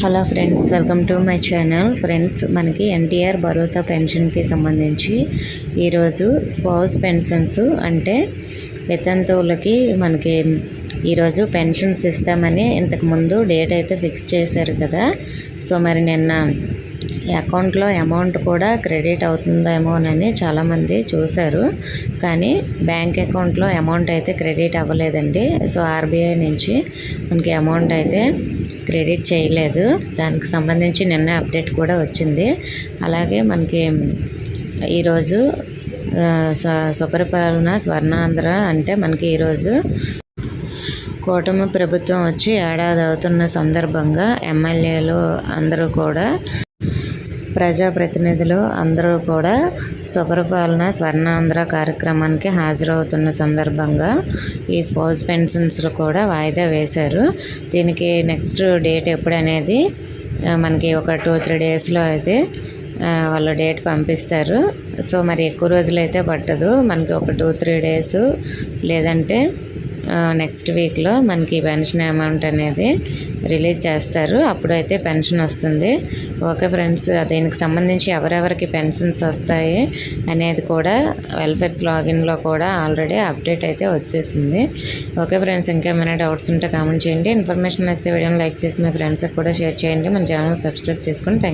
Hello friends, welcome to my channel. Friends, మనకి ఎన్టీఆర్ భరోసా పెన్షన్కి సంబంధించి ఈరోజు స్పౌస్ పెన్షన్స్ అంటే వితంతువులకి మనకి ఈరోజు పెన్షన్స్ ఇస్తామని ఇంతకుముందు డేట్ అయితే ఫిక్స్ చేశారు కదా. సో మరి నిన్న అకౌంట్లో అమౌంట్ కూడా క్రెడిట్ అవుతుందేమోనని చాలామంది చూశారు, కానీ బ్యాంక్ అకౌంట్లో అమౌంట్ అయితే క్రెడిట్ అవ్వలేదండి. సో ఆర్బీఐ నుంచి మనకి అమౌంట్ అయితే క్రెడిట్ చేయలేదు. దానికి సంబంధించి నిన్న అప్డేట్ కూడా వచ్చింది. అలాగే మనకి ఈరోజు సుపరిపాలన స్వర్ణాంధ్ర అంటే మనకి ఈరోజు కూటమి ప్రభుత్వం వచ్చి ఏడాది అవుతున్న సందర్భంగా ఎమ్మెల్యేలు అందరూ కూడా ప్రజాప్రతినిధులు అందరూ కూడా సుపరిపాలన స్వర్ణాంధ్ర కార్యక్రమానికి హాజరవుతున్న సందర్భంగా ఈ స్పౌస్ పెన్షన్స్ కూడా వాయిదా వేశారు. దీనికి నెక్స్ట్ డేట్ ఎప్పుడు అనేది మనకి ఒక 2-3 డేస్లో అయితే వాళ్ళ డేట్ పంపిస్తారు. సో మరి ఎక్కువ రోజులు అయితే పట్టదు, మనకి ఒక 2-3 డేస్ లేదంటే నెక్స్ట్ వీక్లో మనకి పెన్షన్ అమౌంట్ అనేది రిలీజ్ చేస్తారు. అప్పుడైతే పెన్షన్ వస్తుంది. ఓకే ఫ్రెండ్స్, దీనికి సంబంధించి ఎవరెవరికి పెన్షన్స్ వస్తాయి అనేది కూడా వెల్ఫేర్స్ లాగిన్లో కూడా ఆల్రెడీ అప్డేట్ అయితే వచ్చేసింది. ఓకే ఫ్రెండ్స్, ఇంకేమైనా డౌట్స్ ఉంటే కామెంట్ చేయండి. ఇన్ఫర్మేషన్ వస్తే వీడియోని లైక్ చేసి మీ ఫ్రెండ్స్కి కూడా షేర్ చేయండి. మన ఛానల్ సబ్స్క్రైబ్ చేసుకోండి.